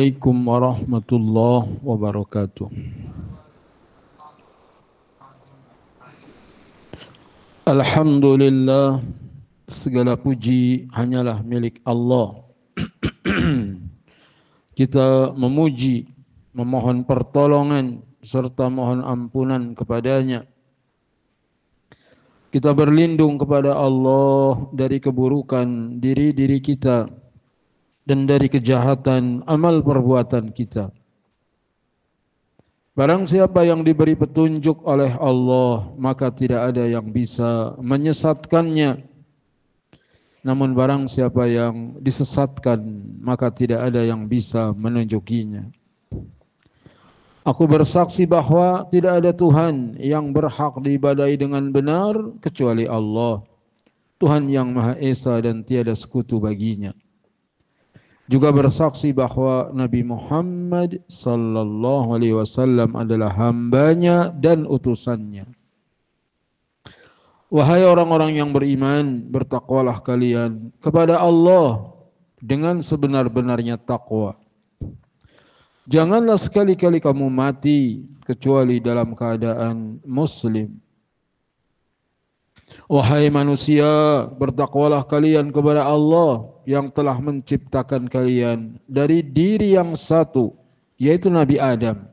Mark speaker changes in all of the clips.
Speaker 1: Assalamualaikum warahmatullahi wabarakatuh. Alhamdulillah, segala puji hanyalah milik Allah. Kita memuji, memohon pertolongan serta mohon ampunan kepadanya. Kita berlindung kepada Allah dari keburukan diri kita dan dari kejahatan amal perbuatan kita. Barang siapa yang diberi petunjuk oleh Allah, maka tidak ada yang bisa menyesatkannya. Namun barang siapa yang disesatkan, maka tidak ada yang bisa menunjukinya. Aku bersaksi bahwa tidak ada Tuhan yang berhak diibadahi dengan benar kecuali Allah, Tuhan yang Maha Esa dan tiada sekutu baginya. Juga bersaksi bahwa Nabi Muhammad sallallahu alaihi wasallam adalah hambanya dan utusannya. Wahai orang-orang yang beriman, bertakwalah kalian kepada Allah dengan sebenar-benarnya takwa. Janganlah sekali-kali kamu mati kecuali dalam keadaan muslim. Wahai manusia, bertakwalah kalian kepada Allah yang telah menciptakan kalian dari diri yang satu, yaitu Nabi Adam.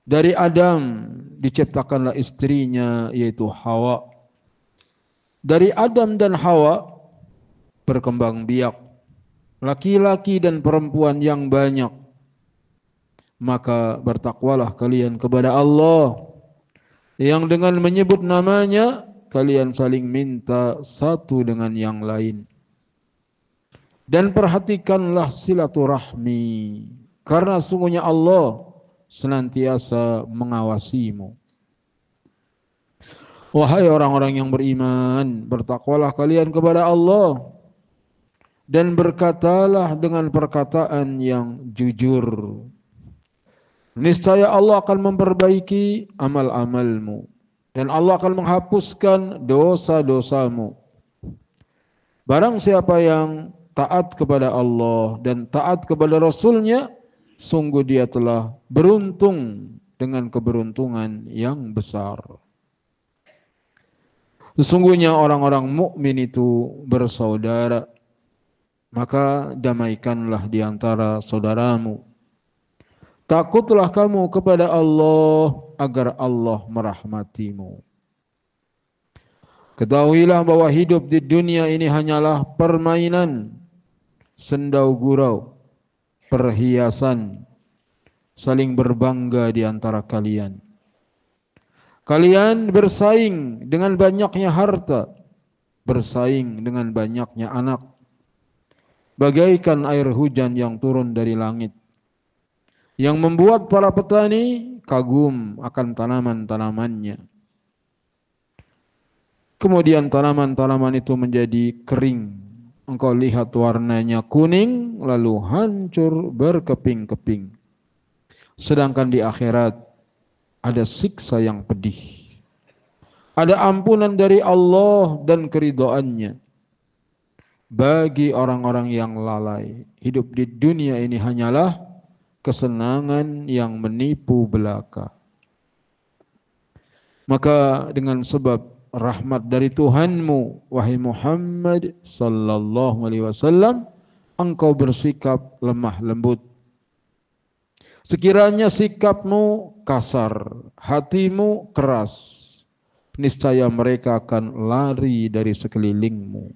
Speaker 1: Dari Adam diciptakanlah istrinya, yaitu Hawa. Dari Adam dan Hawa berkembang biak laki-laki dan perempuan yang banyak. Maka bertakwalah kalian kepada Allah yang dengan menyebut namanya kalian saling minta satu dengan yang lain. Dan perhatikanlah silaturahmi, karena sungguhnya Allah senantiasa mengawasimu. Wahai orang-orang yang beriman, bertakwalah kalian kepada Allah dan berkatalah dengan perkataan yang jujur. Niscaya Allah akan memperbaiki amal-amalmu dan Allah akan menghapuskan dosa-dosamu. Barang siapa yang taat kepada Allah dan taat kepada Rasul-Nya, sungguh dia telah beruntung dengan keberuntungan yang besar. Sesungguhnya orang-orang mukmin itu bersaudara, maka damaikanlah di antara saudaramu. Takutlah kamu kepada Allah agar Allah merahmatimu. Ketahuilah bahwa hidup di dunia ini hanyalah permainan, sendau gurau, perhiasan, saling berbangga di antara kalian. Kalian bersaing dengan banyaknya harta, bersaing dengan banyaknya anak, bagaikan air hujan yang turun dari langit, yang membuat para petani kagum akan tanaman-tanamannya. Kemudian tanaman-tanaman itu menjadi kering. Engkau lihat warnanya kuning, lalu hancur berkeping-keping. Sedangkan di akhirat ada siksa yang pedih. Ada ampunan dari Allah dan keridhaannya bagi orang-orang yang lalai. Hidup di dunia ini hanyalah kesenangan yang menipu belaka. Maka dengan sebab rahmat dari Tuhanmu, wahai Muhammad sallallahu alaihi wasallam, engkau bersikap lemah lembut. Sekiranya sikapmu kasar, hatimu keras, niscaya mereka akan lari dari sekelilingmu.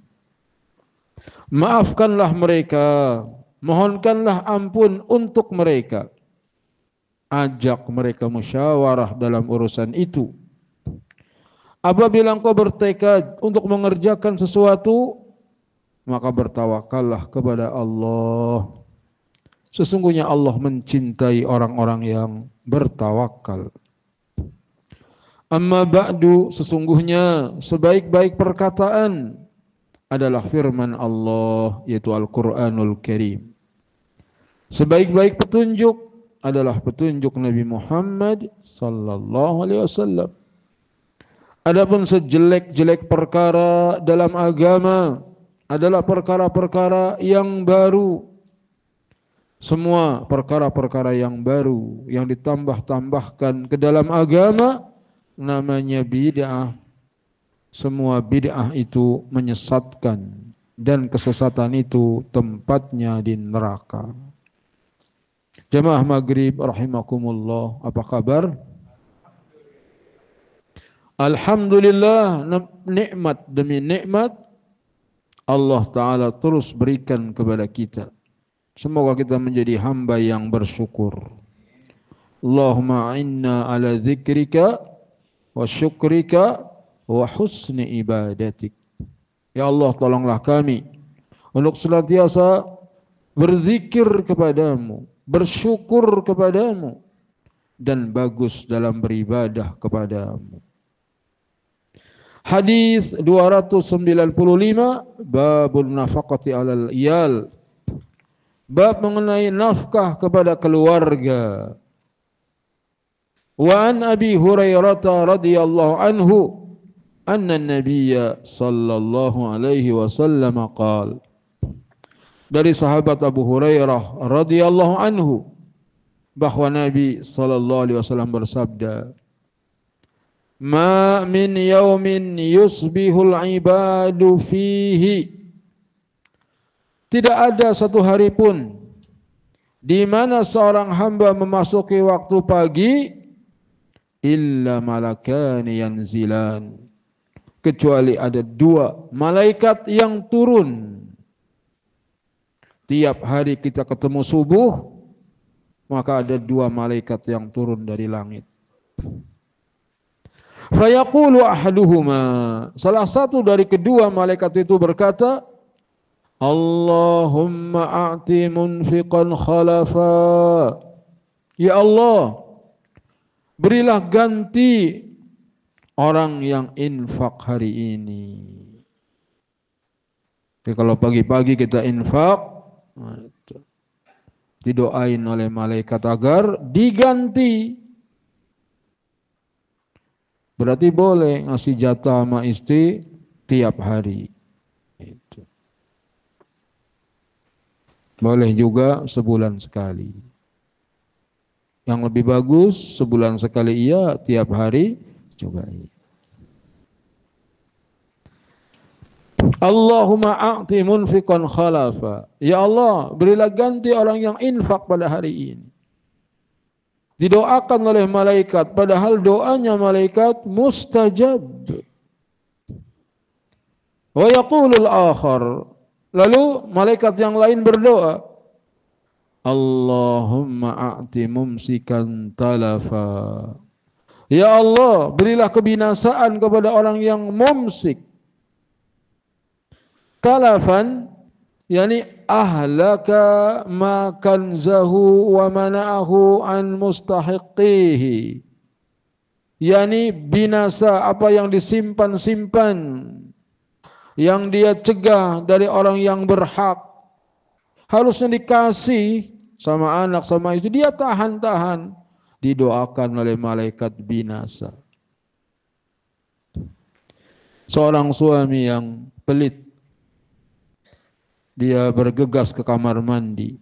Speaker 1: Maafkanlah mereka, mohonkanlah ampun untuk mereka. Ajak mereka musyawarah dalam urusan itu. Apabila engkau bertekad untuk mengerjakan sesuatu, maka bertawakallah kepada Allah. Sesungguhnya Allah mencintai orang-orang yang bertawakal. Amma ba'du, sesungguhnya sebaik-baik perkataan adalah firman Allah, yaitu Al-Quranul Karim. Sebaik-baik petunjuk adalah petunjuk Nabi Muhammad sallallahu alaihi wasallam. Adapun sejelek-jelek perkara dalam agama adalah perkara-perkara yang baru, Semua perkara-perkara yang baru yang ditambah-tambahkan ke dalam agama namanya bid'ah. Semua bid'ah itu menyesatkan dan kesesatan itu tempatnya di neraka. Jemaah maghrib rahimakumullah, apa kabar? Alhamdulillah, nikmat demi nikmat Allah Ta'ala terus berikan kepada kita. Semoga kita menjadi hamba yang bersyukur. Allahumma inna ala dzikrika wa syukrika wa husni ibadatik. Ya Allah, tolonglah kami untuk senantiasa berzikir kepadamu, bersyukur kepadamu, dan bagus dalam beribadah kepadamu. Hadis 295, babun nafaqati alal iyal. Bab mengenai nafkah kepada keluarga. Wa an Abi Hurairah radhiyallahu anhu anna an-nabiy sallallahu alaihi wasallam qala. Dari sahabat Abu Hurairah radhiyallahu anhu bahwa Nabi sallallahu alaihi wasallam bersabda, "Ma min yaumin yusbihul ibadu fihi." Tidak ada satu hari pun di mana seorang hamba memasuki waktu pagi illa malakani yanzilan, kecuali ada dua malaikat yang turun. Tiap hari kita ketemu subuh, maka ada dua malaikat yang turun dari langit. Fayaqulu ahaduhuma, salah satu dari kedua malaikat itu berkata, Allahumma a'ti munfiqan khalafa. Ya Allah, berilah ganti orang yang infak hari ini. Jadi kalau pagi-pagi kita infak, didoain oleh malaikat agar diganti. Berarti boleh ngasih jatah sama istri tiap hari. Itu. Boleh juga sebulan sekali. Yang lebih bagus sebulan sekali iya, tiap hari juga iya. Allahumma a'ti munfiqan khalafa. Ya Allah, berilah ganti orang yang infak pada hari ini. Didoakan oleh malaikat, padahal doanya malaikat mustajab. Wa yaqulul akhar, lalu malaikat yang lain berdoa, Allahumma a'ti mumsikan talafa. Ya Allah, berilah kebinasaan kepada orang yang mumsik. Talafan, yakni ahlaka ma kanzahu wa mana'ahu an mustahiqihi. Yani binasa apa yang disimpan-simpan, yang dia cegah dari orang yang berhak, harusnya dikasih sama anak, sama istri, dia tahan-tahan, didoakan oleh malaikat binasa. Seorang suami yang pelit, dia bergegas ke kamar mandi.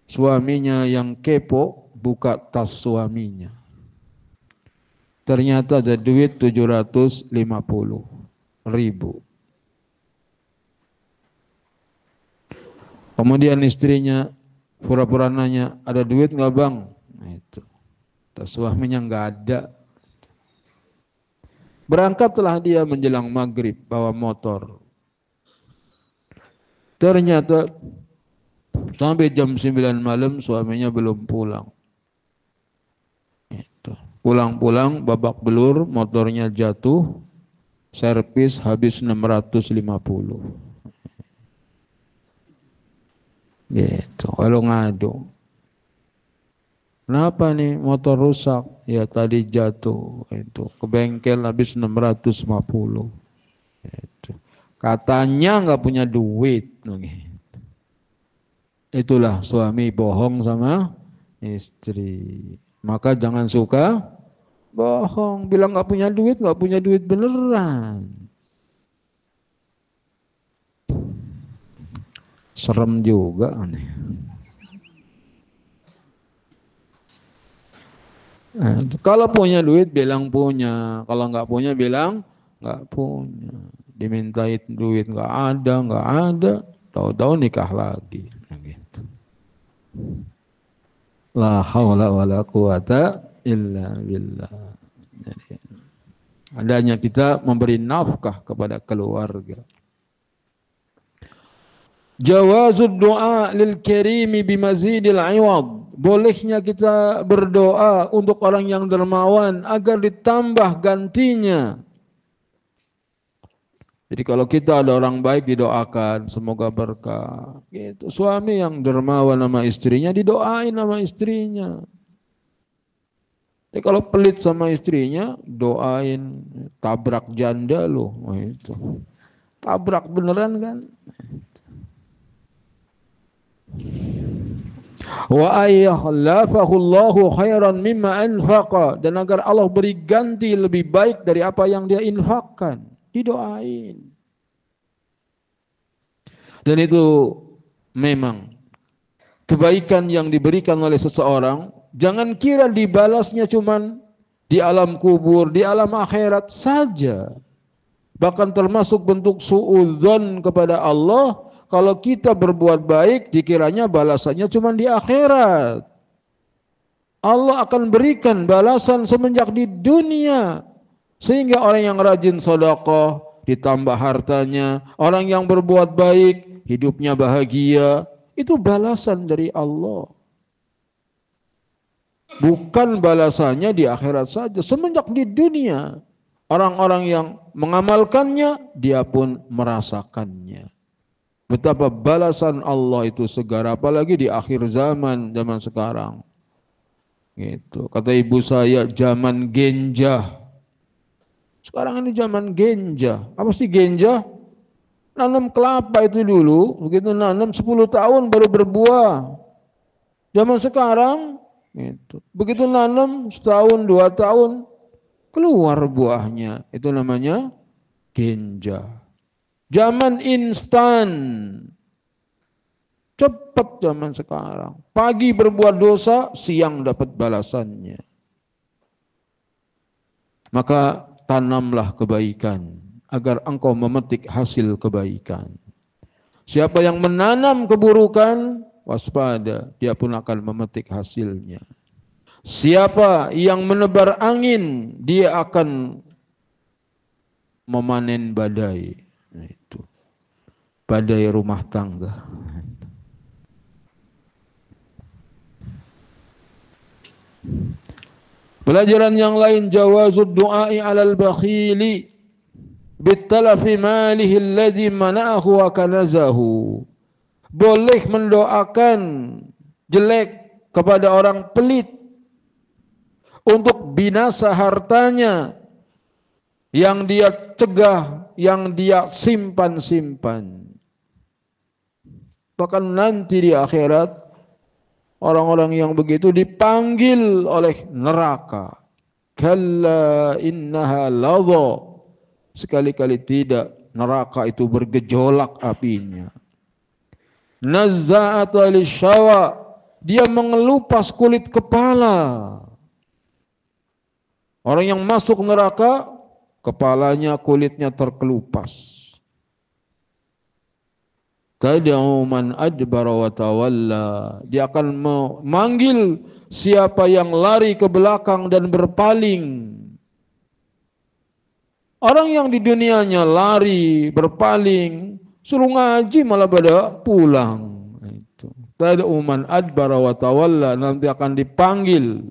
Speaker 1: Suaminya yang kepo buka tas suaminya. Ternyata ada duit 750.000. Kemudian istrinya pura-pura nanya, ada duit nggak bang? Nah, itu. Tas suaminya nggak ada. Berangkatlah dia menjelang maghrib bawa motor. Ternyata sampai jam 9 malam suaminya belum pulang. Pulang-pulang babak belur, motornya jatuh, servis habis 650. Gitu, lalu ngadu. Kenapa nih motor rusak? Ya tadi jatuh, itu ke bengkel habis 650. Gitu. Katanya nggak punya duit. Itulah suami bohong sama istri. Maka jangan suka bohong. Bilang nggak punya duit beneran. Serem juga nih. Nah, kalau punya duit bilang punya, kalau nggak punya bilang nggak punya. Dimintain duit nggak ada, tahu-tahu nikah lagi. Nah, gitu. La haula wala quwata illa billah. Jadi, adanya kita memberi nafkah kepada keluarga. Jawazud du'a lil karimi bimazidil iwad. Bolehnya kita berdoa untuk orang yang dermawan agar ditambah gantinya. Jadi kalau kita ada orang baik didoakan semoga berkah. Gitu. Suami yang dermawan sama istrinya didoain sama istrinya. Jadi kalau pelit sama istrinya doain tabrak janda loh. Wah, itu. Tabrak beneran kan? Wa ayyakhlafahu Allahu khairan mimma anfaqa, dan agar Allah beri ganti lebih baik dari apa yang dia infakkan. Didoain. Dan itu memang kebaikan yang diberikan oleh seseorang, jangan kira dibalasnya cuman di alam kubur, di alam akhirat saja. Bahkan termasuk bentuk suudzon kepada Allah, kalau kita berbuat baik dikiranya balasannya cuma di akhirat. Allah akan berikan balasan semenjak di dunia. Sehingga orang yang rajin sedekah ditambah hartanya, orang yang berbuat baik hidupnya bahagia, itu balasan dari Allah. Bukan balasannya di akhirat saja, semenjak di dunia. Orang-orang yang mengamalkannya, dia pun merasakannya. Betapa balasan Allah itu segar, apalagi di akhir zaman sekarang. Gitu. Kata ibu saya, zaman genjah. Sekarang ini zaman genjah. Apa sih genjah? Nanam kelapa itu dulu, begitu nanam 10 tahun baru berbuah. Zaman sekarang, gitu. Begitu nanam setahun, 2 tahun, keluar buahnya. Itu namanya genjah. Zaman instan. Cepat zaman sekarang. Pagi berbuat dosa, siang dapat balasannya. Maka tanamlah kebaikan agar engkau memetik hasil kebaikan. Siapa yang menanam keburukan, waspada, dia pun akan memetik hasilnya. Siapa yang menebar angin, dia akan memanen badai. Nah, itu badai rumah tangga. Pelajaran yang lain, jawazud du'ai 'alal bakhili bitalafi malihi alladhi mana'ahu wa kanazahu. Boleh mendoakan jelek kepada orang pelit untuk binasa hartanya yang dia cegah, yang dia simpan-simpan. Bahkan nanti di akhirat orang-orang yang begitu dipanggil oleh neraka. Kalla innaha ladha. Sekali-kali tidak, neraka itu bergejolak apinya. Nazza'ata lisyawa. Dia mengelupas kulit kepala. Orang yang masuk neraka, kepalanya, kulitnya terkelupas. Tad'u man adbara wa tawalla. Dia akan memanggil siapa yang lari ke belakang dan berpaling. Orang yang di dunianya lari, berpaling, suruh ngaji malah pada pulang. Itu. Tad'u man adbara wa tawalla, nanti akan dipanggil.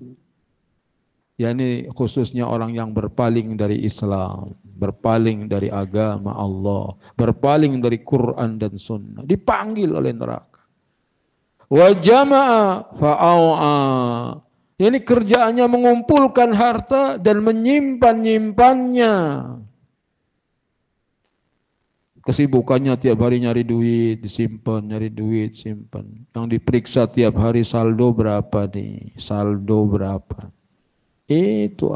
Speaker 1: Ya, ini khususnya orang yang berpaling dari Islam, berpaling dari agama Allah, berpaling dari Quran dan Sunnah, dipanggil oleh neraka. Wa jama'a fa'au'a. Ini kerjaannya mengumpulkan harta dan menyimpan-nyimpannya. Kesibukannya tiap hari nyari duit, disimpan, nyari duit, simpan. Yang diperiksa tiap hari saldo berapa nih, saldo berapa. Itu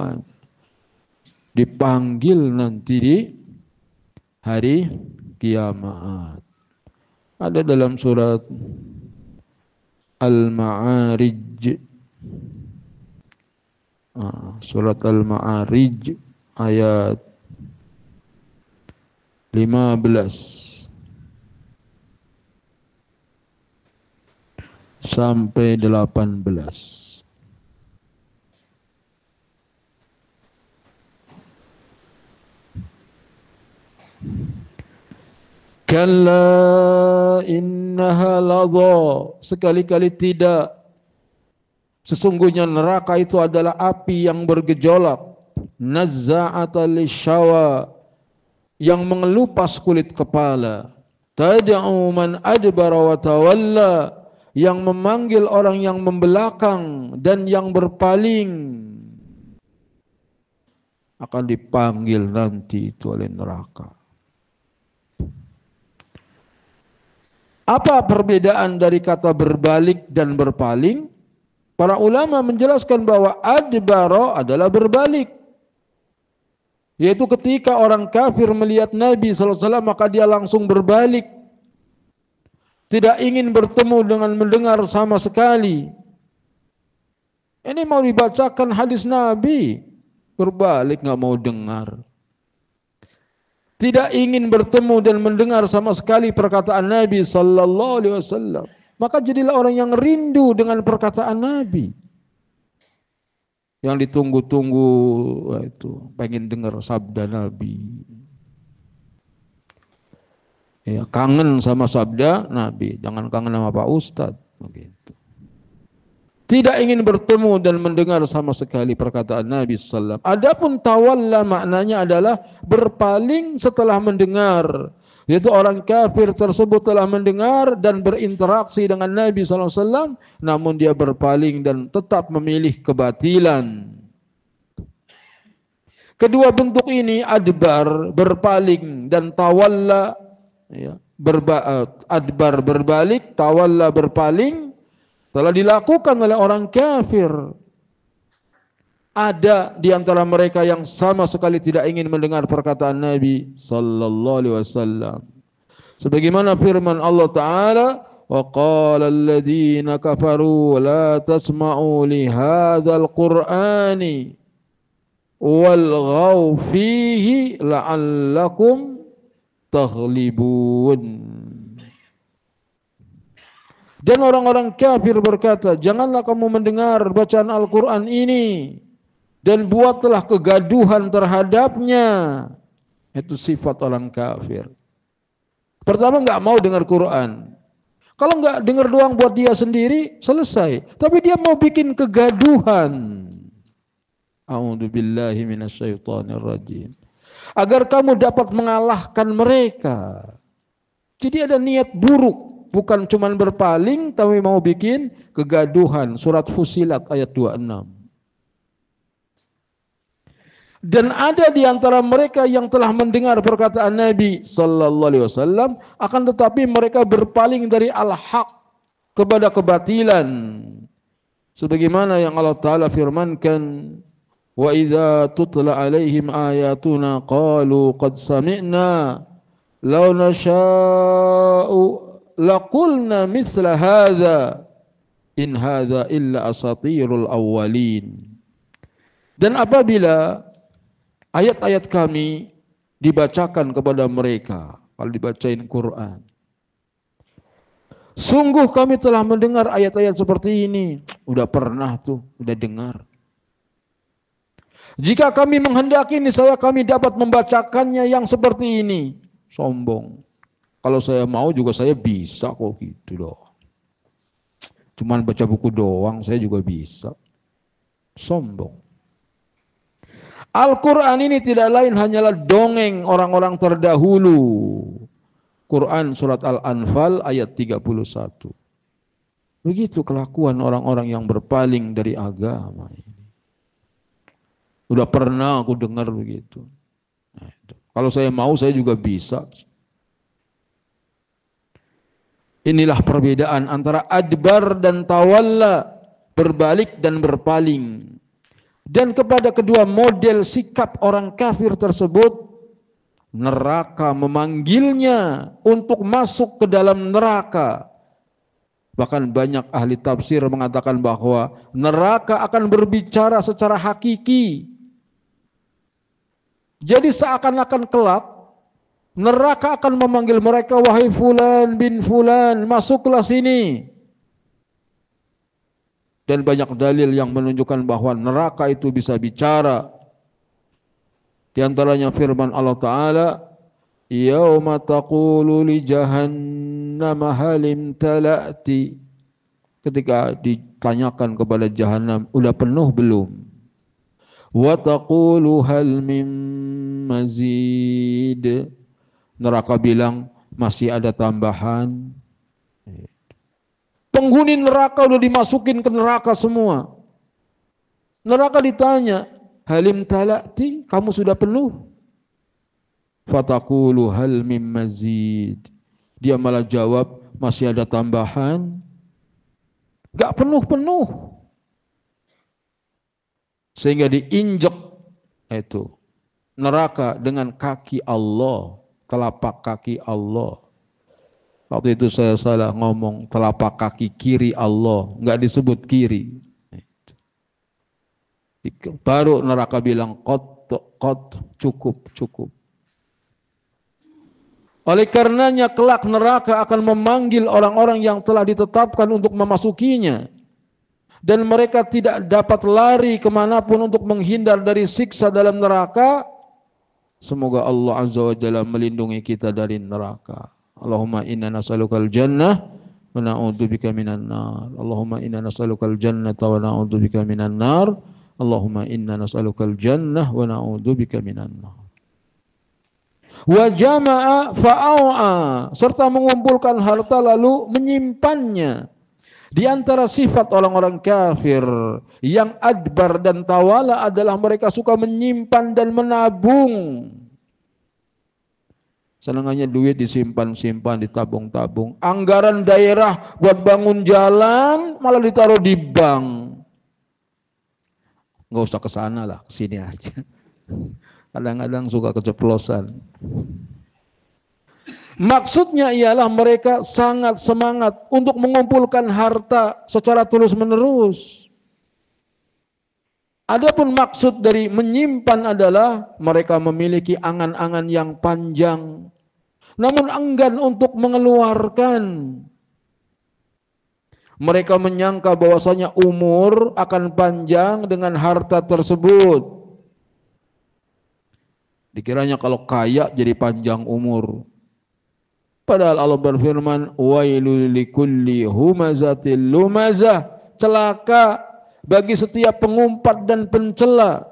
Speaker 1: dipanggil nanti di hari kiamat. Ada dalam surat Al-Ma'arij Surat Al-Ma'arij ayat 15 sampai 18. Kalla innaha ladha, sekali-kali tidak, sesungguhnya neraka itu adalah api yang bergejolak, nazza'ata lisyawa, yang mengelupas kulit kepala, tad'u man adbara wa tawalla, yang memanggil orang yang membelakang dan yang berpaling. Akan dipanggil nanti itu oleh neraka. Apa perbedaan dari kata berbalik dan berpaling? Para ulama menjelaskan bahwa adbara adalah berbalik, yaitu ketika orang kafir melihat Nabi SAW maka dia langsung berbalik, tidak ingin bertemu dengan mendengar sama sekali. Ini mau dibacakan hadis Nabi, berbalik, nggak mau dengar. Tidak ingin bertemu dan mendengar sama sekali perkataan Nabi sallallahu alaihi wasallam. Maka jadilah orang yang rindu dengan perkataan Nabi. Yang ditunggu-tunggu itu, pengen dengar sabda Nabi. Ya, kangen sama sabda Nabi, jangan kangen sama Pak Ustadz begitu. Tidak ingin bertemu dan mendengar sama sekali perkataan Nabi sallallahu alaihi wasallam. Adapun tawalla maknanya adalah berpaling setelah mendengar, yaitu orang kafir tersebut telah mendengar dan berinteraksi dengan Nabi sallallahu alaihi wasallam, namun dia berpaling dan tetap memilih kebatilan. Kedua bentuk ini, adbar berpaling dan tawalla, ya, adbar berbalik, tawalla berpaling, telah dilakukan oleh orang kafir. Ada di antara mereka yang sama sekali tidak ingin mendengar perkataan Nabi sallallahu alaihi wasallam. Sebagaimana firman Allah Ta'ala, wa qala alladhina kafaru la tasma'u li hadzal qur'ani walghaw fihi la'allakum taghlibun. Dan orang-orang kafir berkata, janganlah kamu mendengar bacaan Al-Quran ini dan buatlah kegaduhan terhadapnya. Itu sifat orang kafir. Pertama, nggak mau dengar Quran. Kalau nggak dengar doang buat dia sendiri, selesai. Tapi dia mau bikin kegaduhan. A'udzubillahi minasyaitonir rajim. Agar kamu dapat mengalahkan mereka. Jadi ada niat buruk. Bukan cuma berpaling, tapi mau bikin kegaduhan. Surat Fusilat ayat 26. Dan ada di antara mereka yang telah mendengar perkataan Nabi sallallahu alaihi wasallam, akan tetapi mereka berpaling dari al-haq kepada kebatilan. Sebagaimana yang Allah Ta'ala firmankan, wa idza tutla alaihim ayatuna qalu qad sami'na law nasha'u laqulna mithla hadza in hadza illa asatirul awwalin. Dan apabila ayat-ayat kami dibacakan kepada mereka, kalau dibacain Quran, sungguh kami telah mendengar ayat-ayat seperti ini. Udah pernah tuh, udah dengar. Jika kami menghendaki, niscaya kami dapat membacakannya yang seperti ini. Sombong. Kalau saya mau juga saya bisa kok gitu loh. Cuman baca buku doang saya juga bisa. Sombong. Al-Quran ini tidak lain hanyalah dongeng orang-orang terdahulu. Quran surat Al-Anfal ayat 31. Begitu kelakuan orang-orang yang berpaling dari agama ini. Udah pernah aku dengar begitu. Nah, kalau saya mau saya juga bisa. Inilah perbedaan antara adbar dan tawalla, berbalik dan berpaling. Dan kepada kedua model sikap orang kafir tersebut, neraka memanggilnya untuk masuk ke dalam neraka. Bahkan banyak ahli tafsir mengatakan bahwa neraka akan berbicara secara hakiki. Jadi seakan-akan kelak neraka akan memanggil mereka, wahai fulan bin fulan, masuklah sini. Dan banyak dalil yang menunjukkan bahwa neraka itu bisa bicara. Di antaranya firman Allah Ta'ala, yauma taqulu li jahannam halim tala'ti. Ketika ditanyakan kepada jahanam, udah penuh belum? Wa taqulu hal min mazid. Neraka bilang, masih ada tambahan. Penghuni neraka udah dimasukin ke neraka semua. Neraka ditanya, halim tala'ti, kamu sudah penuh? Fataqulu hal mim mazid. Dia malah jawab, masih ada tambahan. Gak penuh-penuh. Sehingga diinjek itu neraka dengan kaki Allah, telapak kaki Allah. Waktu itu saya salah ngomong telapak kaki kiri Allah, nggak disebut kiri. Baru neraka bilang kot cukup. Oleh karenanya kelak neraka akan memanggil orang-orang yang telah ditetapkan untuk memasukinya. Dan mereka tidak dapat lari kemanapun untuk menghindar dari siksa dalam neraka. Semoga Allah Azza wa Jalla melindungi kita dari neraka. Allahumma inna nas'alukal jannah wa na'udzubika minan nar. Allahumma inna nas'alukal jannata wa na'udzubika minan nar. Allahumma inna nas'alukal jannah wa na'udzubika minan nar. Wa jama'a fa'a'a, serta mengumpulkan harta lalu menyimpannya. Di antara sifat orang-orang kafir yang adbar dan tawala adalah mereka suka menyimpan dan menabung. Senangannya duit disimpan-simpan, ditabung-tabung. Anggaran daerah buat bangun jalan malah ditaruh di bank. Nggak usah ke sana lah, ke sini aja. Kadang-kadang suka keceplosan. Maksudnya ialah mereka sangat semangat untuk mengumpulkan harta secara terus-menerus. Adapun maksud dari menyimpan adalah mereka memiliki angan-angan yang panjang, namun enggan untuk mengeluarkan. Mereka menyangka bahwasanya umur akan panjang dengan harta tersebut. Dikiranya kalau kaya jadi panjang umur. Padahal Allah berfirman, wailul likulli humazatil lumazah, celaka bagi setiap pengumpat dan pencela.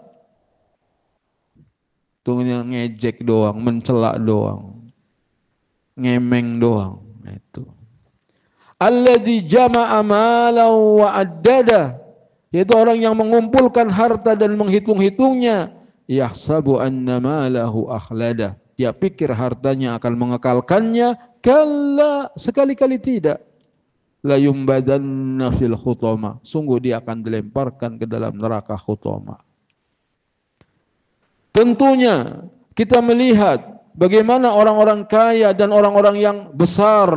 Speaker 1: Tunggunya ngejek doang, mencela doang, ngemeng doang. Itu. Alladzi jama'a malan wa addada, yaitu orang yang mengumpulkan harta dan menghitung-hitungnya. Yahsabu anna malahu akhlada, dia pikir hartanya akan mengekalkannya. Kalla, sekali-kali tidak. La yumbadanna fil khutama, sungguh dia akan dilemparkan ke dalam neraka khutama. Tentunya kita melihat bagaimana orang-orang kaya dan orang-orang yang besar,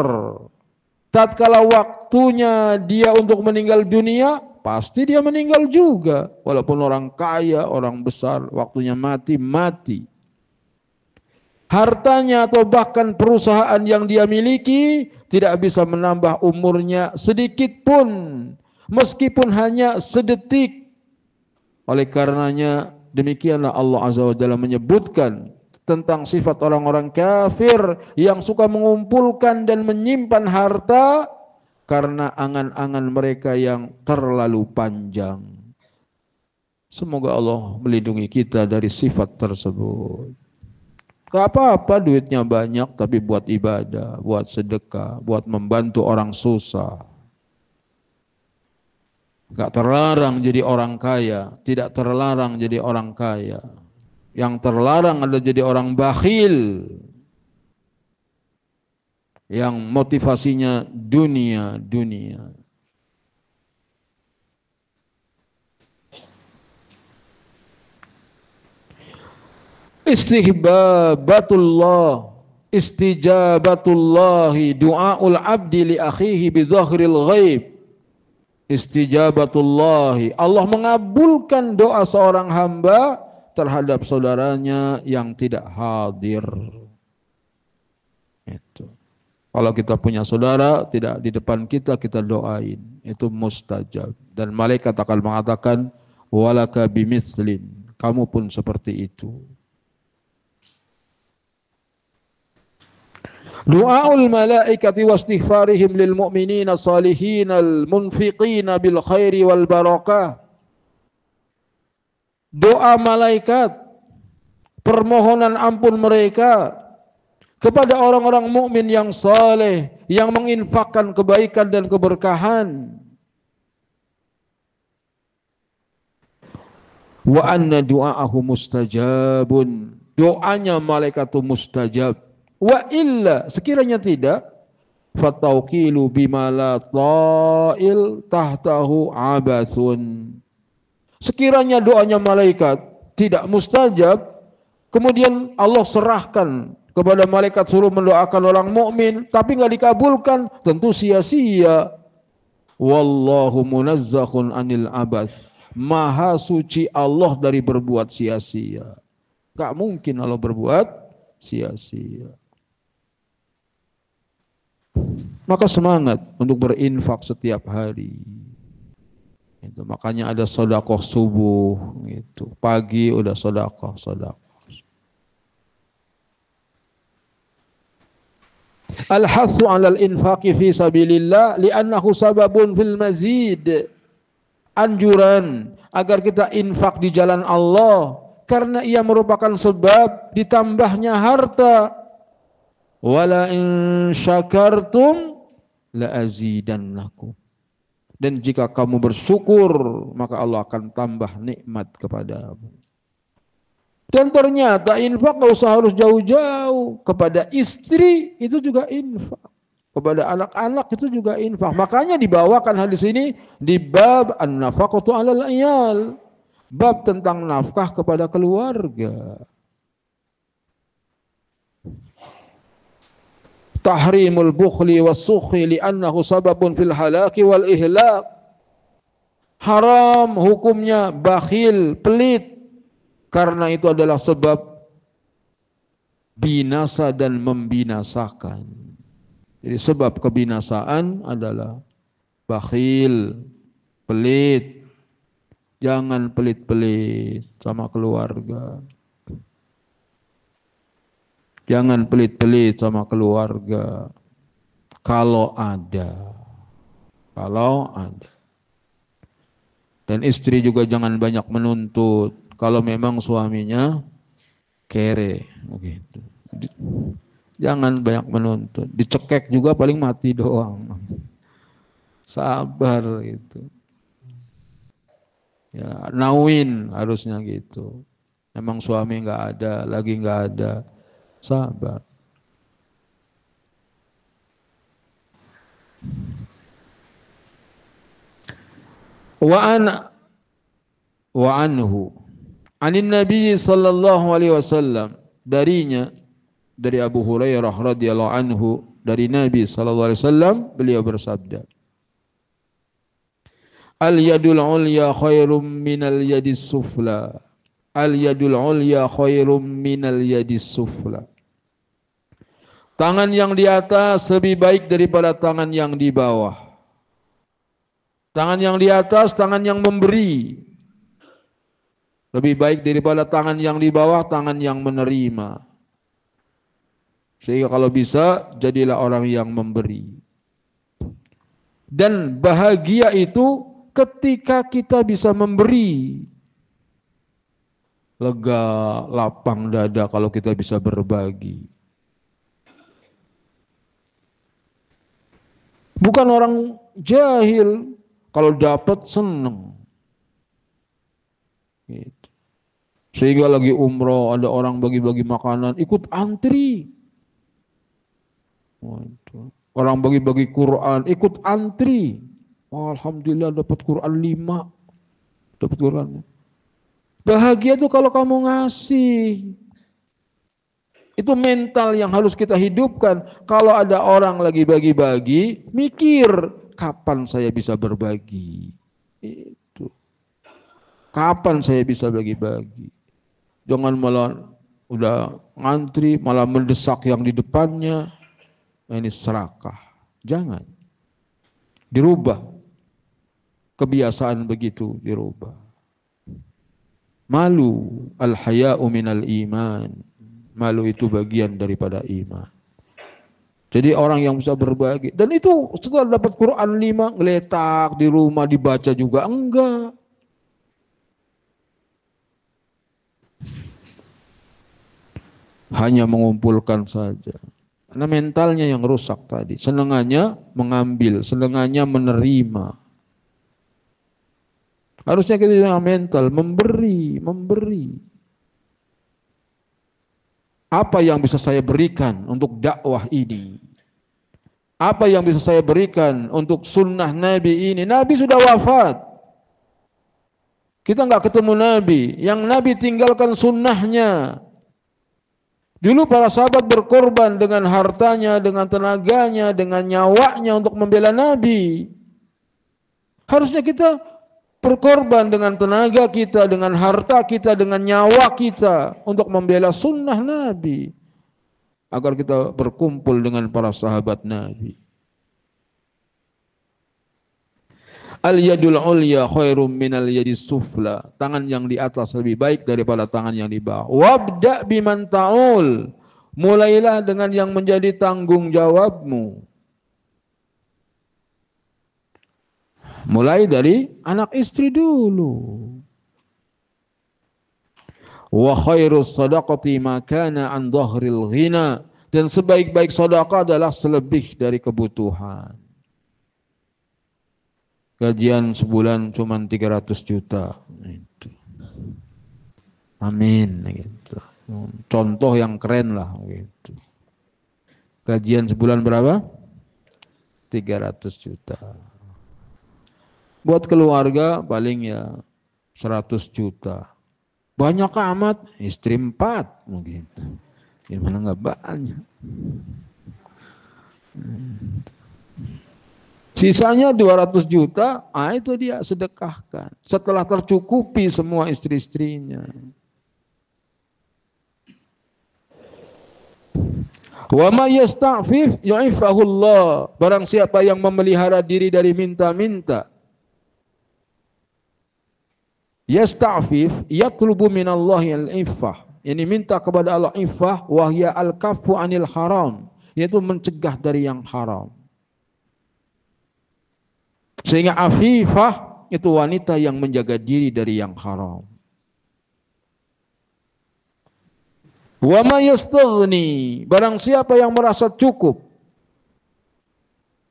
Speaker 1: tatkala waktunya dia untuk meninggal dunia, pasti dia meninggal juga. Walaupun orang kaya, orang besar, waktunya mati. Hartanya atau bahkan perusahaan yang dia miliki tidak bisa menambah umurnya sedikit pun, meskipun hanya sedetik. Oleh karenanya demikianlah Allah Azza wa Jalla menyebutkan tentang sifat orang-orang kafir yang suka mengumpulkan dan menyimpan harta karena angan-angan mereka yang terlalu panjang. Semoga Allah melindungi kita dari sifat tersebut. Gak apa-apa duitnya banyak, tapi buat ibadah, buat sedekah, buat membantu orang susah. Gak terlarang jadi orang kaya, tidak terlarang jadi orang kaya. Yang terlarang adalah jadi orang bakhil, yang motivasinya dunia. Istihbabatullah, Istijabatullahi du'aul abdi li akhihi bi dhahril ghaib. Istijabatullahi, Allah mengabulkan doa seorang hamba terhadap saudaranya yang tidak hadir. Itu. Kalau kita punya saudara tidak di depan kita, kita doain, itu mustajab. Dan malaikat akan mengatakan walaka bimithlin, kamu pun seperti itu. Du'aul malaikati wastighfarihim lil mu'minina salihina al munfiqina bil khairi wal barakah. Doa malaikat, permohonan ampun mereka kepada orang-orang mukmin yang saleh, yang menginfakkan kebaikan dan keberkahan. Wa anna du'aahu mustajabun, doanya malaikat itu mustajab. Wa illa, sekiranya tidak, fatauqilu bima la ta'il tahtahu abathun. Sekiranya doanya malaikat tidak mustajab, kemudian Allah serahkan kepada malaikat suruh mendoakan orang mukmin, tapi nggak dikabulkan, tentu sia-sia. Wallahu munazzahun anil abath. Maha suci Allah dari berbuat sia-sia. Gak mungkin Allah berbuat sia-sia. Maka semangat untuk berinfak setiap hari. Itu makanya ada sedekah subuh, gitu. Pagi udah sedekah. Al-hasu 'alal infaqi fi sabilillah li'annahu sababun fil mazid. Anjuran agar kita infak di jalan Allah karena ia merupakan sebab ditambahnya harta. Wala in syakartum la azidannakum. Dan jika kamu bersyukur, maka Allah akan tambah nikmat kepadamu. Dan ternyata infak gak usah harus jauh-jauh. Kepada istri itu juga infak. Kepada anak-anak itu juga infak. Makanya dibawakan hadis ini di bab an-nafaqatu 'alal iyal. Bab tentang nafkah kepada keluarga. Tahrimul bukhli was-sukhi li'annahu sababun fil halaki wal ihlak. Haram hukumnya bakhil, pelit, karena itu adalah sebab binasa dan membinasakan. Jadi sebab kebinasaan adalah bakhil, pelit. Jangan pelit-pelit sama keluarga. Jangan pelit-pelit sama keluarga. Kalau ada. Dan istri juga jangan banyak menuntut. Kalau memang suaminya kere. Begitu. Jangan banyak menuntut. Dicekek juga paling mati doang. Sabar gitu. Ya, nauin harusnya gitu. Memang suami nggak ada, lagi nggak ada. Sabar. Wa anhu anin Nabi sallallahu alaihi wasallam, darinya, dari Abu Hurairah radhiyallahu anhu, dari Nabi sallallahu alaihi wasallam, beliau bersabda, al yadul ulya khairum minal yadis sufla. Al yadul ulya khairum minal yadis sufla. Tangan yang di atas lebih baik daripada tangan yang di bawah. Tangan yang di atas, tangan yang memberi, lebih baik daripada tangan yang di bawah, tangan yang menerima. Sehingga kalau bisa, jadilah orang yang memberi. Dan bahagia itu ketika kita bisa memberi. Lega, lapang dada kalau kita bisa berbagi. Bukan orang jahil, kalau dapat senang. Gitu. Sehingga lagi umroh ada orang bagi-bagi makanan, ikut antri. Orang bagi-bagi Quran, ikut antri. Oh, alhamdulillah dapat Quran 5. Dapat Quran. Bahagia tuh kalau kamu ngasih. Itu mental yang harus kita hidupkan. Kalau ada orang lagi bagi-bagi, mikir kapan saya bisa berbagi. Itu. Kapan saya bisa bagi-bagi. Jangan malah udah ngantri, malah mendesak yang di depannya. Nah, ini serakah. Jangan. Dirubah. Kebiasaan begitu dirubah. Malu, al-haya'u minal iman. Malu itu bagian daripada iman. Jadi orang yang bisa berbagi. Dan itu setelah dapat Quran 5, ngeletak di rumah dibaca juga. Enggak. Hanya mengumpulkan saja. Karena mentalnya yang rusak tadi. Senangannya mengambil, senangannya menerima. Harusnya kita dengan mental, memberi. Apa yang bisa saya berikan untuk dakwah ini? Apa yang bisa saya berikan untuk sunnah Nabi ini? Nabi sudah wafat. Kita nggak ketemu Nabi. Yang Nabi tinggalkan sunnahnya. Dulu para sahabat berkorban dengan hartanya, dengan tenaganya, dengan nyawanya untuk membela Nabi. Harusnya kita berkorban dengan tenaga kita, dengan harta kita, dengan nyawa kita untuk membela sunnah Nabi. Agar kita berkumpul dengan para sahabat Nabi. Al-yadul ulya khairum minal yadis sufla. Tangan yang di atas lebih baik daripada tangan yang di bawah. Wabda biman ta'ul. Mulailah dengan yang menjadi tanggung jawabmu. Mulai dari anak istri dulu. Wa khairus sadaqati ma kana an dhahril ghina. Dan sebaik-baik sedekah adalah selebih dari kebutuhan. Gajian sebulan cuma 300 juta. Gitu. Amin. Gitu. Contoh yang keren lah. Gitu. Gajian sebulan berapa? 300 juta. Buat keluarga paling ya 100 juta. Banyak amat, istri 4 mungkin. Gimana nggak banyak. Sisanya 200 juta, itu dia sedekahkan. Setelah tercukupi semua istri-istrinya. Wa ma yasta'fif yu'ifahullah. Barang siapa yang memelihara diri dari minta-minta. Yasta'fif yatlubu minallahi al-iffah. Ini minta kepada Allah iffah wa hiya al-kaffu 'anil haram, yaitu mencegah dari yang haram. Sehingga afifah itu wanita yang menjaga diri dari yang haram. Wa ma yastaghni, barang siapa yang merasa cukup.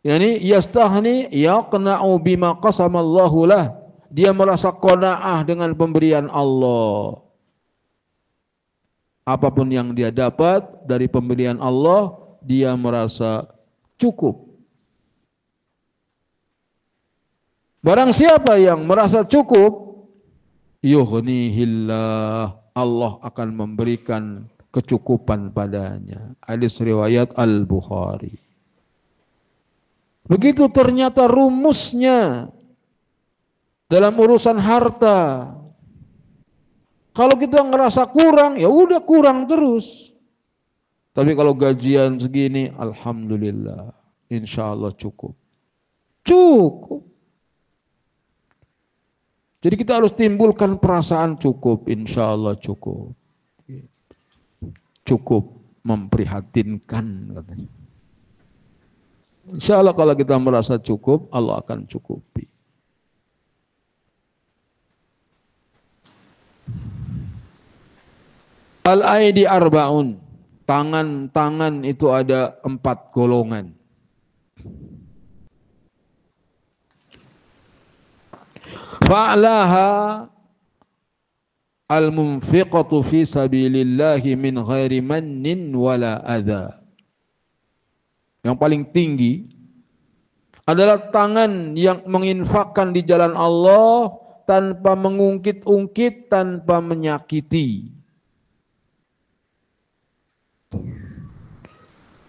Speaker 1: Yani yastaghni yaqna'u bima qasamallahu lah. Dia merasa qanaah dengan pemberian Allah. Apapun yang dia dapat dari pemberian Allah, dia merasa cukup. Barang siapa yang merasa cukup, yughnihillah, Allah akan memberikan kecukupan padanya. Hadis riwayat Al-Bukhari. Begitu ternyata rumusnya dalam urusan harta. Kalau kita ngerasa kurang, ya udah kurang terus. Tapi kalau gajian segini, alhamdulillah, insya Allah cukup. Cukup. Jadi kita harus timbulkan perasaan cukup, insya Allah cukup. Cukup memprihatinkan katanya. Insya Allah kalau kita merasa cukup, Allah akan cukupi. Al-aidi arba'un. Tangan-tangan itu ada 4 golongan. Fa'laha al-munfiqatu fi sabilillahi min ghairi mannin wala adha. Yang paling tinggi adalah tangan yang menginfakkan di jalan Allah tanpa mengungkit-ungkit, tanpa menyakiti.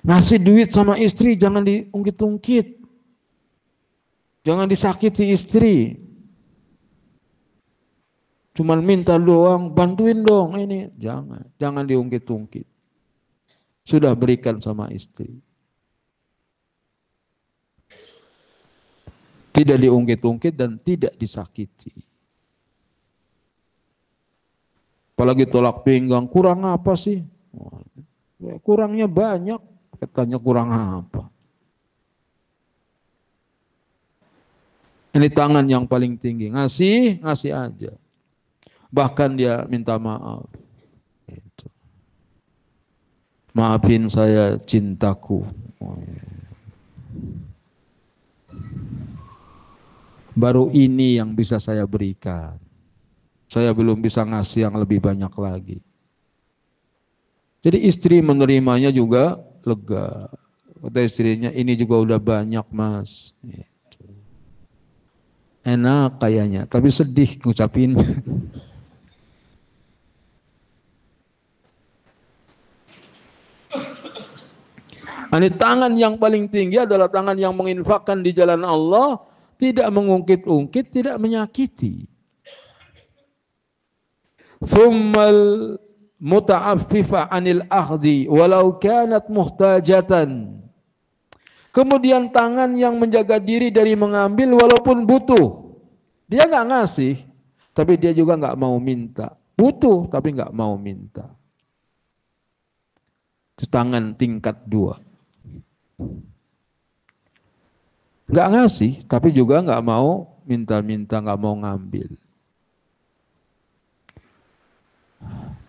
Speaker 1: Ngasih duit sama istri jangan diungkit-ungkit. Jangan disakiti istri. Cuman minta doang, bantuin dong ini. Jangan diungkit-ungkit. Sudah berikan sama istri. Tidak diungkit-ungkit dan tidak disakiti. Apalagi tolak pinggang, kurang apa sih? Kurangnya banyak, katanya kurang apa. Ini tangan yang paling tinggi, ngasih aja. Bahkan dia minta maaf. Gitu. Maafin saya cintaku. Baru ini yang bisa saya berikan. Saya belum bisa ngasih yang lebih banyak lagi. Jadi istri menerimanya juga lega. Kata istrinya, ini juga udah banyak mas. Gitu. Enak kayaknya, tapi sedih ngucapin. Ini tangan yang paling tinggi adalah tangan yang menginfakkan di jalan Allah, tidak mengungkit-ungkit, tidak menyakiti. Thummal muta'affifa 'anil akhdi walau kanat muhtajatan. Kemudian tangan yang menjaga diri dari mengambil walaupun butuh. Dia nggak ngasih, tapi dia juga nggak mau minta. Butuh tapi nggak mau minta. Itu tangan tingkat 2. Nggak ngasih, tapi juga nggak mau minta-minta, nggak mau ngambil.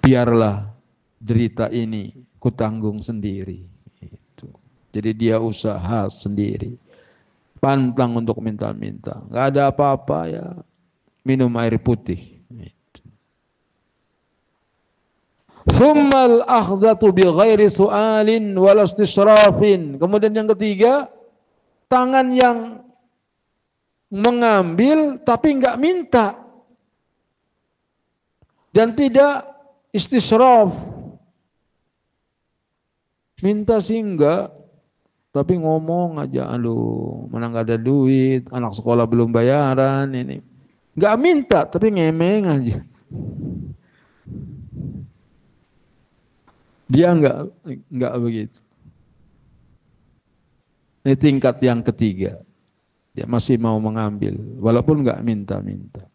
Speaker 1: Biarlah derita ini kutanggung sendiri. Itu. Jadi dia usaha sendiri. Pantang untuk minta-minta. Nggak ada apa-apa ya, minum air putih. Tsummal akhdatu bi ghairi su'alin wal istisrafin. Kemudian yang ketiga, tangan yang mengambil tapi enggak minta. Dan tidak istisraf. Minta sih enggak, tapi ngomong aja, aduh, mana enggak ada duit, anak sekolah belum bayaran ini. Enggak minta tapi ngemeng aja. Dia enggak begitu. Ini tingkat yang ketiga. Dia masih mau mengambil walaupun enggak minta-minta.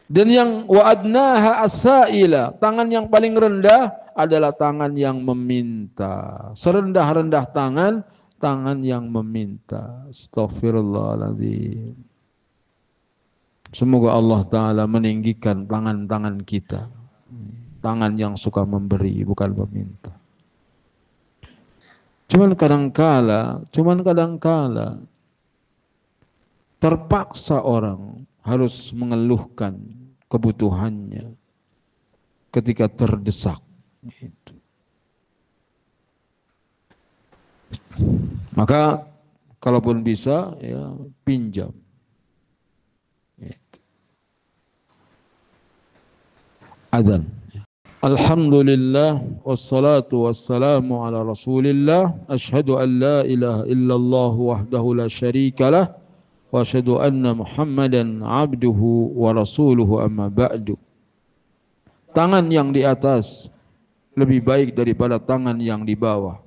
Speaker 1: Dan yang wa'adnaha as-sa'ila, tangan yang paling rendah adalah tangan yang meminta. Serendah-rendah tangan yang meminta. Astaghfirullahaladzim. Semoga Allah Ta'ala meninggikan tangan-tangan kita. Tangan yang suka memberi, bukan meminta. Cuman kadangkala terpaksa orang harus mengeluhkan kebutuhannya ketika terdesak. Maka kalaupun bisa ya pinjam. Adzan. Alhamdulillah wassalatu wassalamu ala Rasulillah. Asyhadu an la ilaha illallah wahdahu la syarikalah wa asyhadu anna Muhammadan abduhu wa rasuluhu amma ba'du. Tangan yang di atas lebih baik daripada tangan yang di bawah.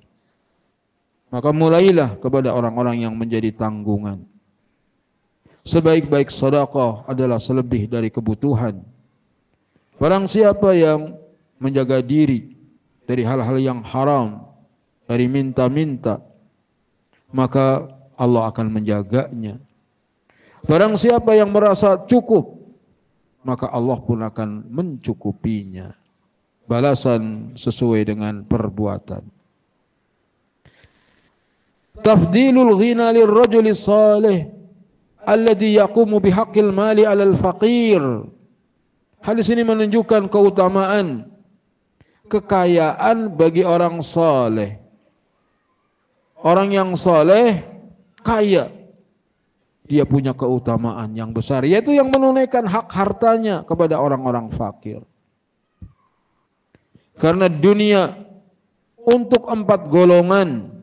Speaker 1: Maka mulailah kepada orang-orang yang menjadi tanggungan. Sebaik-baik sedekah adalah selebih dari kebutuhan. Barang siapa yang menjaga diri dari hal-hal yang haram, dari minta-minta, maka Allah akan menjaganya. Barang siapa yang merasa cukup, maka Allah pun akan mencukupinya. Balasan sesuai dengan perbuatan. Tafdilul ghina lirrajuli salih alladhi yaqumu bihaqqil mali 'alal faqir. Hadis ini menunjukkan keutamaan kekayaan bagi orang saleh. Orang yang saleh kaya, dia punya keutamaan yang besar, yaitu yang menunaikan hak hartanya kepada orang-orang fakir. Karena dunia untuk 4 golongan,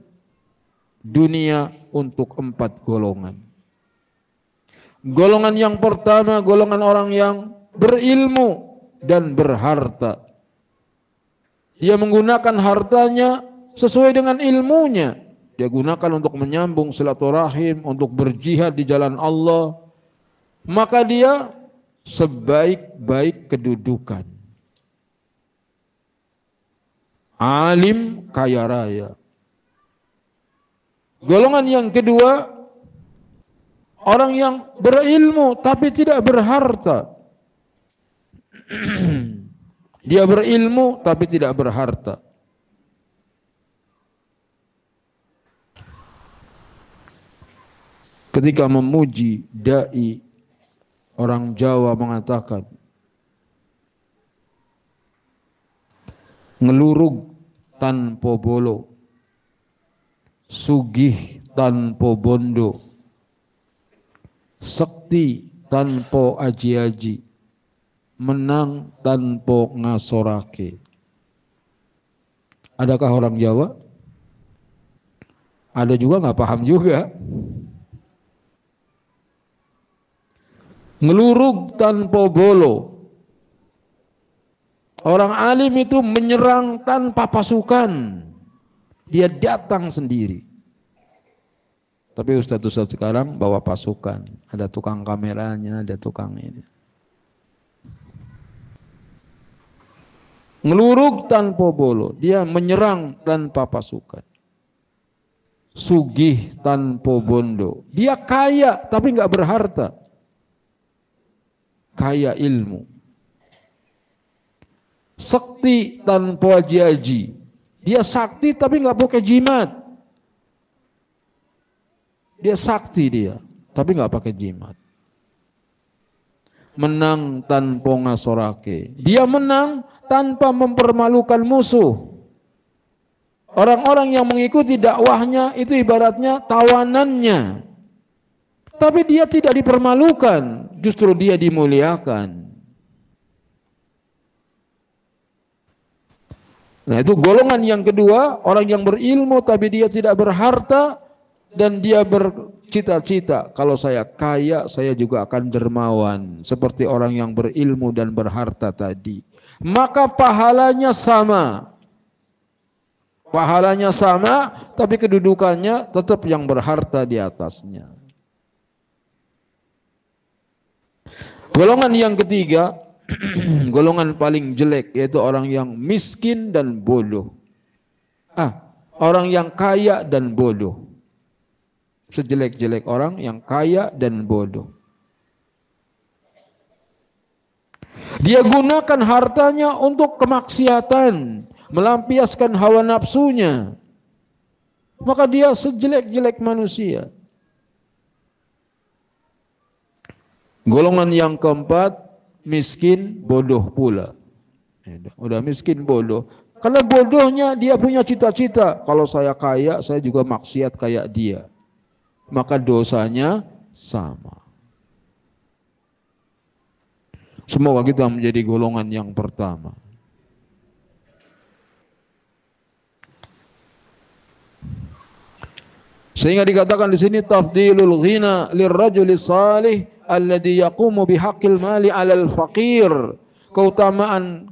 Speaker 1: dunia untuk 4 golongan. Golongan yang pertama, golongan orang yang berilmu dan berharta. Dia menggunakan hartanya sesuai dengan ilmunya. Dia gunakan untuk menyambung silaturahim, untuk berjihad di jalan Allah. Maka dia sebaik-baik kedudukan. Alim kaya raya. Golongan yang kedua, orang yang berilmu tapi tidak berharta. Dia berilmu tapi tidak berharta. Ketika memuji dai, orang Jawa mengatakan, ngelurug tanpa bolo, sugih tanpa bondo, sekti tanpa aji-aji, menang tanpa ngasorake. Adakah orang Jawa? Ada juga nggak paham juga. Ngelurug tanpa bolo. Orang alim itu menyerang tanpa pasukan. Dia datang sendiri. Tapi ustadz-ustadz sekarang bawa pasukan. Ada tukang kameranya, ada tukang ini. Ngelurug tanpa bolo. Dia menyerang tanpa pasukan. Sugih tanpa bondo. Dia kaya tapi nggak berharta. Kaya ilmu. Sakti tanpa aji-aji. Dia sakti tapi nggak pakai jimat. Dia sakti dia, tapi nggak pakai jimat. Menang tanpa ngasorake. Dia menang tanpa mempermalukan musuh. Orang-orang yang mengikuti dakwahnya itu ibaratnya tawanannya. Tapi dia tidak dipermalukan, justru dia dimuliakan. Nah, itu golongan yang kedua, orang yang berilmu tapi dia tidak berharta dan dia bercita-cita, kalau saya kaya saya juga akan dermawan seperti orang yang berilmu dan berharta tadi. Maka pahalanya sama. Pahalanya sama, tapi kedudukannya tetap yang berharta di atasnya. Golongan yang ketiga, golongan paling jelek, yaitu orang yang miskin dan bodoh. Orang yang kaya dan bodoh. Sejelek-jelek orang yang kaya dan bodoh. Dia gunakan hartanya untuk kemaksiatan, melampiaskan hawa nafsunya. Maka dia sejelek-jelek manusia. Golongan yang keempat, miskin, bodoh pula. Udah miskin, bodoh. Karena bodohnya dia punya cita-cita. Kalau saya kaya, saya juga maksiat kayak dia. Maka dosanya sama. Semoga kita menjadi golongan yang pertama. Sehingga dikatakan di sini tafdilul ghina lirrajuli salih alladhi yaqumu bihaqqil mali 'alal faqir. Keutamaan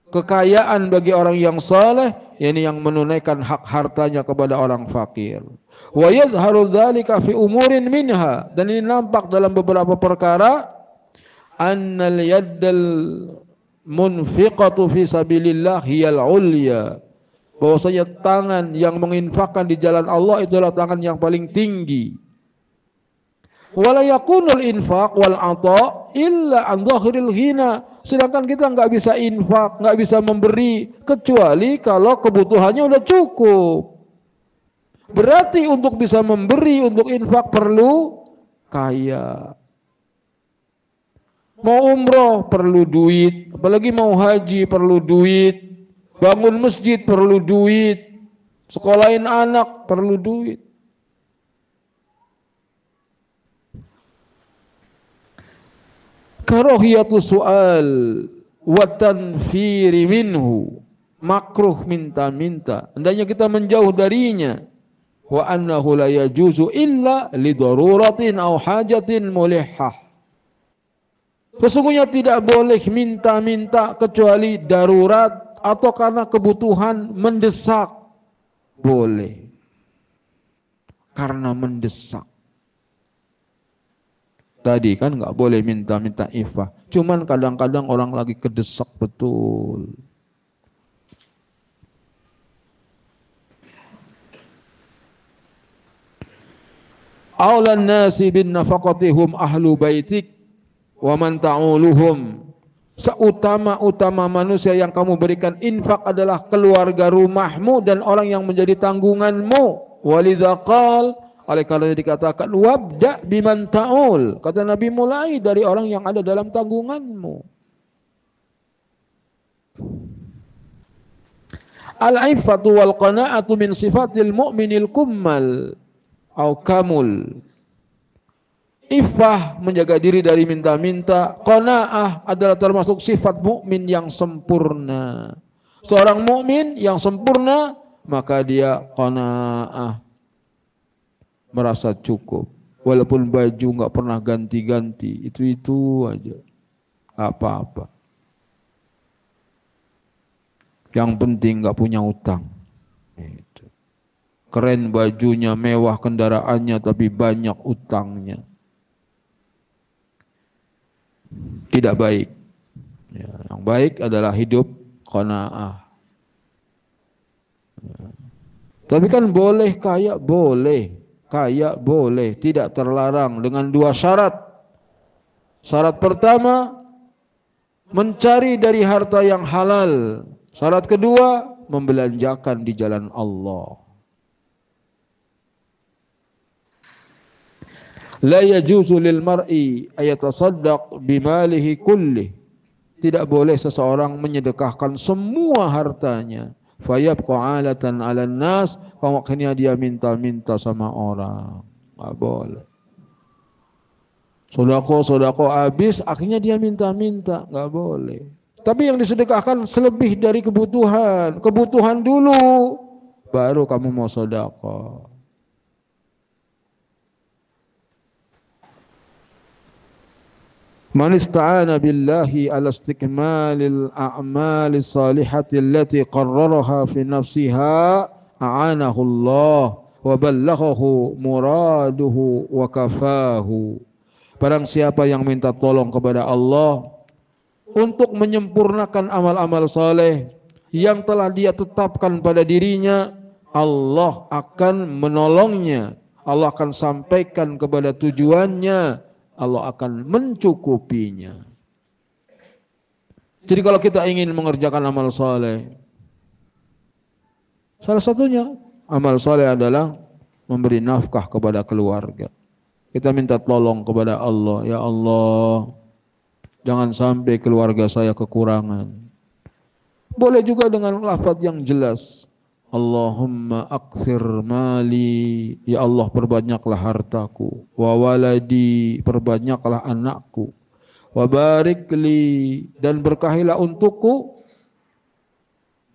Speaker 1: kekayaan bagi orang yang saleh, yakni yang menunaikan hak hartanya kepada orang fakir. Wa yadhharu dzalika fi umurin minha, dan ini nampak dalam beberapa perkara, annal yaddal munfiqatu fi sabilillah hiyal ulya. Bahwasanya tangan yang menginfakkan di jalan Allah itulah tangan yang paling tinggi. Wala yakunul infaq wal ata illa an dhahiril ghina. Sedangkan kita nggak bisa infak, nggak bisa memberi kecuali kalau kebutuhannya udah cukup. Berarti untuk bisa memberi, untuk infak perlu kaya. Mau umroh perlu duit, apalagi mau haji perlu duit. Bangun masjid perlu duit, sekolahin anak perlu duit. Karahiyatu su'al wa tanfiri minhu. makruh minta-minta, hendaknya kita menjauh darinya. Wa annahu la yajuzu illa li daruratin aw hajatin mulihah. Sesungguhnya tidak boleh minta-minta kecuali darurat atau karena kebutuhan mendesak. Boleh. Karena mendesak. Tadi kan nggak boleh minta-minta ifah. Cuman kadang-kadang orang lagi kedesak betul. Aulan nasi bin nafaqatihum ahlu baitik wa man ta'uluhum. Seutama-utama manusia yang kamu berikan infak adalah keluarga rumahmu dan orang yang menjadi tanggunganmu. Walidha qal, oleh karena dikatakan wabda biman ta'ul. Kata Nabi, mulai dari orang yang ada dalam tanggunganmu. Al-iffatu wal qana'atu min sifatil mu'minil kummal au kamul. Iffah, menjaga diri dari minta-minta. Qanaah adalah termasuk sifat mukmin yang sempurna. Seorang mukmin yang sempurna, maka dia qanaah, merasa cukup. Walaupun baju nggak pernah ganti-ganti, itu aja, apa-apa. Yang penting nggak punya utang. Keren bajunya, mewah kendaraannya, tapi banyak utangnya. Tidak baik. Ya, yang baik adalah hidup qanaah. Ya. Tapi kan boleh kaya, boleh. Kaya boleh, tidak terlarang dengan dua syarat. Syarat pertama, mencari dari harta yang halal. Syarat kedua, membelanjakan di jalan Allah. La yajuzu lil mar'i ayatasaddaq bimalihi kullih. Tidak boleh seseorang menyedekahkan semua hartanya. Fayabqa 'alatan 'alan nas, akhirnya dia minta-minta sama orang. Enggak boleh. Sedekah habis, akhirnya dia minta-minta, enggak boleh. Tapi yang disedekahkan selebih dari kebutuhan. Kebutuhan dulu, baru kamu mau sedekah. Man ista'ana billahi ala istikmalil a'malis salihati allati qarraraha fi nafsiha a'anahu Allah wa ballaghahu muraduhu wa kafahu. Barang siapa yang minta tolong kepada Allah untuk menyempurnakan amal-amal saleh yang telah dia tetapkan pada dirinya, Allah akan menolongnya. Allah akan sampaikan kepada tujuannya. Allah akan mencukupinya. Jadi kalau kita ingin mengerjakan amal saleh, salah satunya amal saleh adalah memberi nafkah kepada keluarga. Kita minta tolong kepada Allah, ya Allah, jangan sampai keluarga saya kekurangan. Boleh juga dengan lafaz yang jelas. Allahumma akthir mali, ya Allah perbanyaklah hartaku, wa waladi, perbanyaklah anakku, wa barik li, dan berkahilah untukku,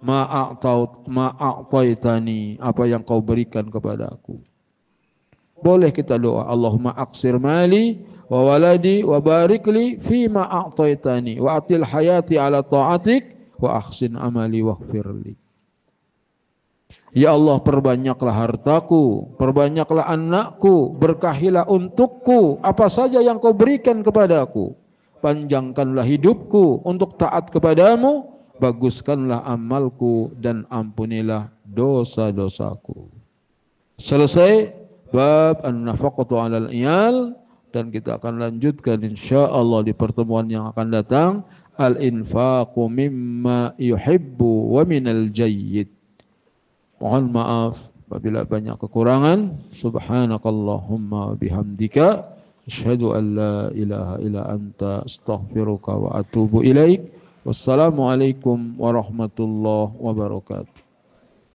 Speaker 1: ma'a'taitani, apa yang kau berikan kepadaku. Boleh kita doa, Allahumma aksir mali wa waladi wa barik li fi ma'a'taitani wa atil hayati ala ta'atik wa ahsin amali waghfirli. Ya Allah, perbanyaklah hartaku, perbanyaklah anakku, berkahilah untukku apa saja yang kau berikan kepadaku. Panjangkanlah hidupku untuk taat kepadamu, baguskanlah amalku dan ampunilah dosa-dosaku. Selesai bab an-nafaqatu 'alal iyal, dan kita akan lanjutkan insyaallah di pertemuan yang akan datang, al-infaqu mimma yuhibbu wa minal jayyid. Mohon maaf apabila banyak kekurangan. Subhanakallahumma bihamdika asyhadu an la ilaha illa anta astaghfiruka wa atubu ilaik. Wassalamualaikum warahmatullahi wabarakatuh.